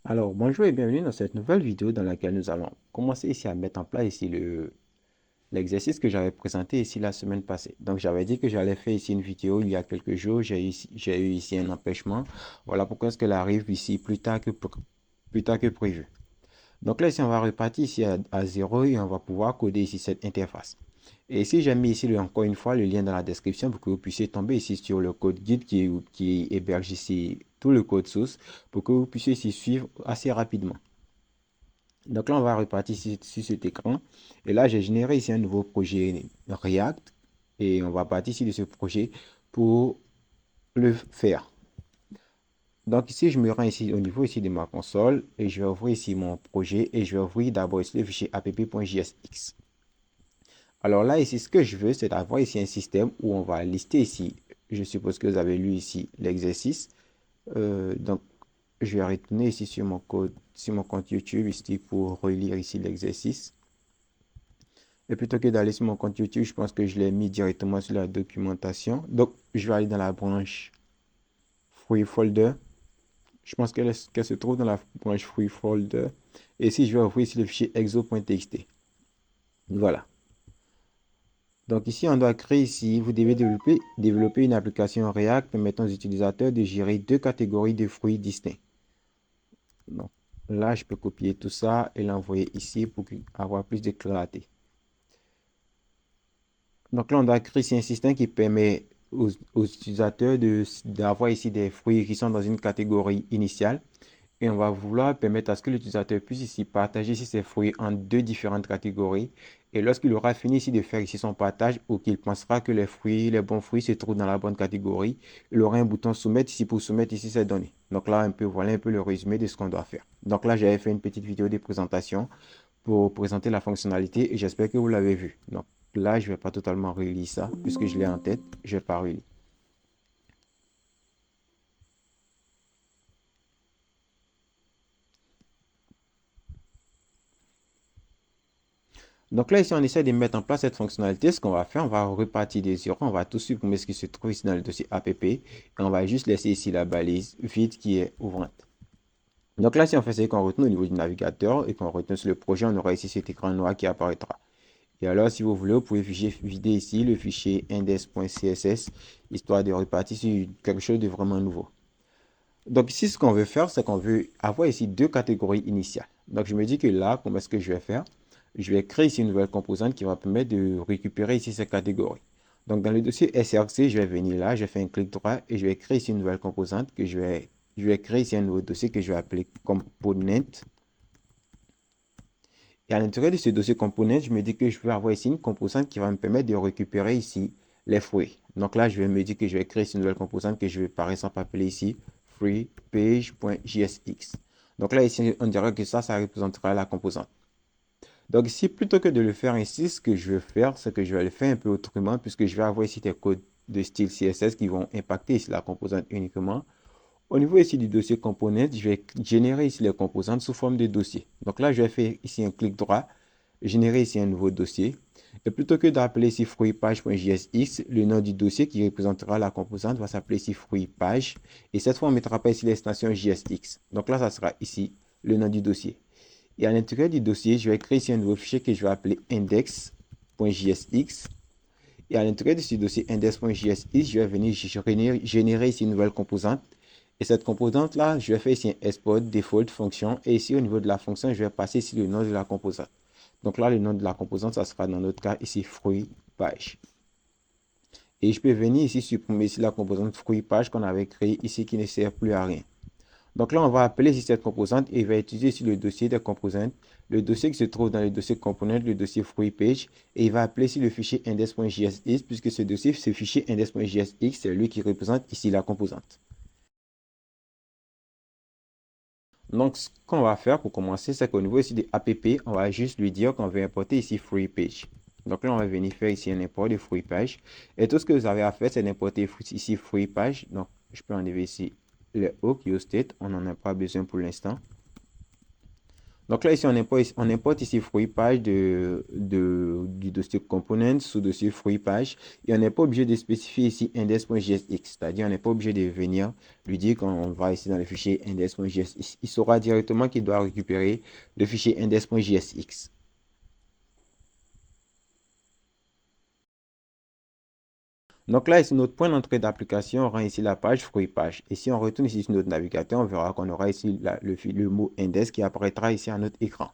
Alors, bonjour et bienvenue dans cette nouvelle vidéo dans laquelle nous allons commencer ici à mettre en place ici l'exercice que j'avais présenté ici la semaine passée. Donc, j'avais dit que j'allais faire ici une vidéo il y a quelques jours. J'ai eu ici un empêchement. Voilà pourquoi est-ce qu'elle arrive ici plus tard que prévu. Donc là, ici, on va repartir ici à 0 et on va pouvoir coder ici cette interface. Et ici, j'ai mis ici encore une fois le lien dans la description pour que vous puissiez tomber ici sur le code guide qui héberge ici tout le code source pour que vous puissiez ici suivre assez rapidement. Donc là, on va repartir sur cet écran. Et là, j'ai généré ici un nouveau projet React. Et on va partir ici de ce projet pour le faire. Donc ici, je me rends ici au niveau ici de ma console. Et je vais ouvrir ici mon projet. Et je vais ouvrir d'abord ici le fichier app.jsx. Alors là, ici, ce que je veux, c'est d'avoir ici un système où on va lister ici. Je suppose que vous avez lu ici l'exercice. Donc, je vais retourner ici sur mon code, sur mon compte YouTube ici pour relire ici l'exercice. Et plutôt que d'aller sur mon compte YouTube, je pense que je l'ai mis directement sur la documentation. Donc, je vais aller dans la branche Free Folder. Je pense qu'elle se trouve dans la branche Free Folder. Et ici, je vais ouvrir ici le fichier exo.txt. Voilà. Donc ici, on doit créer ici, vous devez développer une application React permettant aux utilisateurs de gérer deux catégories de fruits distincts. Donc là, je peux copier tout ça et l'envoyer ici pour avoir plus de clarté. Donc là, on doit créer ici un système qui permet aux utilisateurs d'avoir ici des fruits qui sont dans une catégorie initiale. Et on va vouloir permettre à ce que l'utilisateur puisse ici partager ici ses fruits en deux différentes catégories. Et lorsqu'il aura fini ici de faire ici son partage ou qu'il pensera que les bons fruits se trouvent dans la bonne catégorie, il aura un bouton soumettre ici pour soumettre ici ses données. Donc là, voilà un peu le résumé de ce qu'on doit faire. Donc là, j'avais fait une petite vidéo de présentation pour présenter la fonctionnalité et j'espère que vous l'avez vu. Donc là, je ne vais pas totalement relire ça puisque je l'ai en tête. Je ne vais pas relire. Donc là, ici, on essaie de mettre en place cette fonctionnalité. Ce qu'on va faire, on va repartir des zéros. On va tout supprimer ce qui se trouve ici dans le dossier app. Et on va juste laisser ici la balise vide qui est ouvrante. Donc là, si on fait ce qu'on retourne au niveau du navigateur et qu'on retourne sur le projet, on aura ici cet écran noir qui apparaîtra. Et alors, si vous voulez, vous pouvez vider ici le fichier index.css, histoire de repartir sur quelque chose de vraiment nouveau. Donc ici, ce qu'on veut faire, c'est qu'on veut avoir ici deux catégories initiales. Donc je me dis que là, comment est-ce que je vais faire? Je vais créer ici une nouvelle composante qui va permettre de récupérer ici ces catégories. Donc dans le dossier SRC, je vais venir là, je fais un clic droit et je vais créer ici une nouvelle composante que je vais créer ici un nouveau dossier que je vais appeler component. Et à l'intérieur de ce dossier component, je me dis que je vais avoir ici une composante qui va me permettre de récupérer ici les fruits. Donc là, je vais me dire que je vais créer ici une nouvelle composante que je vais par exemple appeler ici freepage.jsx. Donc là, ici, on dirait que ça représentera la composante. Donc ici, plutôt que de le faire ici, ce que je vais faire, c'est que je vais le faire un peu autrement puisque je vais avoir ici des codes de style CSS qui vont impacter ici la composante uniquement. Au niveau ici du dossier component, je vais générer ici les composantes sous forme de dossier. Donc là, je vais faire ici un clic droit, générer ici un nouveau dossier. Et plutôt que d'appeler ici fruitpage.jsx, le nom du dossier qui représentera la composante va s'appeler ici fruitpage. Et cette fois, on ne mettra pas ici l'extension JSX. Donc là, ça sera ici le nom du dossier. Et à l'intérieur du dossier, je vais créer ici un nouveau fichier que je vais appeler index.jsx. Et à l'intérieur de ce dossier index.jsx, je vais venir générer ici une nouvelle composante. Et cette composante-là, je vais faire ici un export default fonction. Et ici, au niveau de la fonction, je vais passer ici le nom de la composante. Donc là, le nom de la composante, ça sera dans notre cas ici fruit page. Et je peux venir ici supprimer ici la composante fruit page qu'on avait créée ici qui ne sert plus à rien. Donc là, on va appeler ici cette composante et il va utiliser ici le dossier des composantes, le dossier qui se trouve dans le dossier component, le dossier fruit page, et il va appeler ici le fichier index.jsx puisque ce dossier, ce fichier index.jsx, c'est lui qui représente ici la composante. Donc, ce qu'on va faire pour commencer, c'est qu'au niveau ici de app, on va juste lui dire qu'on veut importer ici free page. Donc là, on va venir faire ici un import de free page. Et tout ce que vous avez à faire, c'est d'importer ici free page. Donc, je peux enlever ici le hook, use state. On n'en a pas besoin pour l'instant. Donc là, ici, on importe ici fruit page du dossier component sous dossier fruit page. Et on n'est pas obligé de spécifier ici index.jsx. C'est-à-dire, on n'est pas obligé de venir lui dire qu'on va ici dans le fichier index.jsx. Il saura directement qu'il doit récupérer le fichier index.jsx. Donc là, ici, notre point d'entrée d'application rend ici la page fruit page. Et si on retourne ici sur notre navigateur, on verra qu'on aura ici le mot index qui apparaîtra ici à notre écran.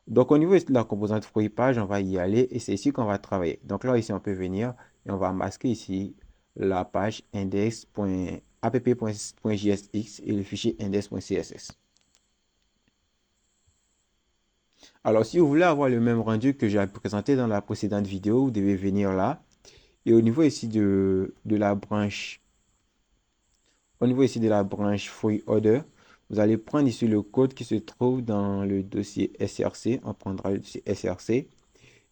Donc, au niveau de la composante fruit page, on va y aller et c'est ici qu'on va travailler. Donc là, ici, on peut venir et on va masquer ici la page index.app.jsx et le fichier index.css. Alors, si vous voulez avoir le même rendu que j'ai présenté dans la précédente vidéo, vous devez venir là. Et au niveau ici de la branche, fruit order, vous allez prendre ici le code qui se trouve dans le dossier src. On prendra le dossier src. Et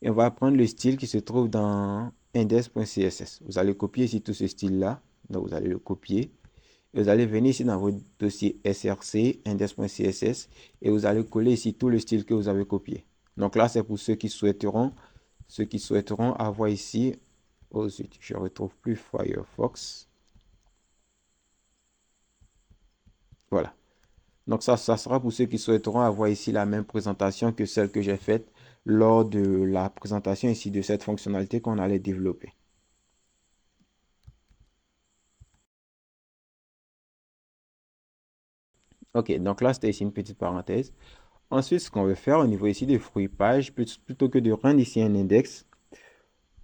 on va prendre le style qui se trouve dans index.css. Vous allez copier ici tout ce style-là. Donc, vous allez le copier. Et vous allez venir ici dans votre dossier src, index.css. Et vous allez coller ici tout le style que vous avez copié. Donc là, c'est pour ceux qui souhaiteront avoir ici. Oh zut, je ne retrouve plus Firefox. Voilà. Donc ça sera pour ceux qui souhaiteront avoir ici la même présentation que celle que j'ai faite lors de la présentation ici de cette fonctionnalité qu'on allait développer. Ok, donc là, c'était ici une petite parenthèse. Ensuite, ce qu'on veut faire au niveau ici des fruits page, plutôt que de rendre ici un index,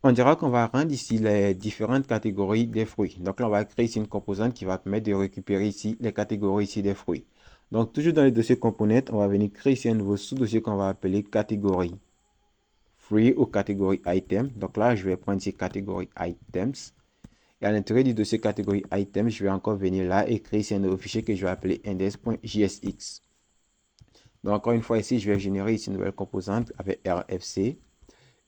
on dira qu'on va rendre ici les différentes catégories des fruits. Donc là, on va créer ici une composante qui va permettre de récupérer ici les catégories ici des fruits. Donc, toujours dans le dossier component, on va venir créer ici un nouveau sous-dossier qu'on va appeler catégorie fruits ou catégorie item. Donc là, je vais prendre ici catégorie items. Et à l'intérieur du dossier catégorie items, je vais encore venir là et créer ici un nouveau fichier que je vais appeler index.jsx. Donc encore une fois ici, je vais générer ici une nouvelle composante avec RFC.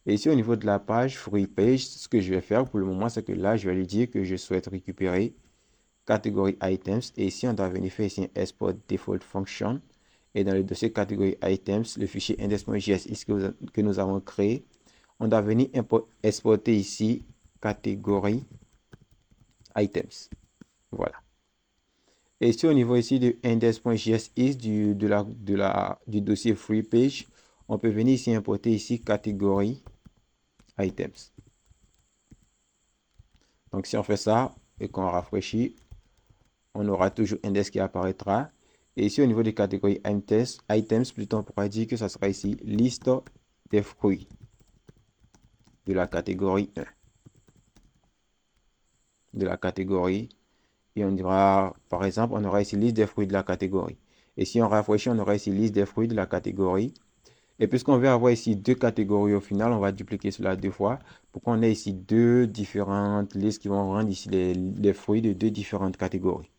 Et ici au niveau de la page free page, ce que je vais faire pour le moment, c'est que là, je vais lui dire que je souhaite récupérer catégorie items. Et ici, on doit venir faire ici un export default function. Et dans le dossier catégorie items, le fichier index.jsx que nous avons créé, on doit venir exporter ici catégorie items. Voilà. Et ici, au niveau ici de index.jsx du dossier free page, on peut venir ici importer ici catégorie items. Donc, si on fait ça et qu'on rafraîchit, on aura toujours index qui apparaîtra. Et ici, au niveau des catégories items, plutôt, on pourra dire que ça sera ici liste des fruits de la catégorie 1. De la catégorie. Et on dira, par exemple, on aura ici liste des fruits de la catégorie. Et si on rafraîchit, on aura ici liste des fruits de la catégorie. Et puisqu'on veut avoir ici deux catégories au final, on va dupliquer cela deux fois pour qu'on ait ici deux différentes listes qui vont rendre ici les fruits de deux différentes catégories.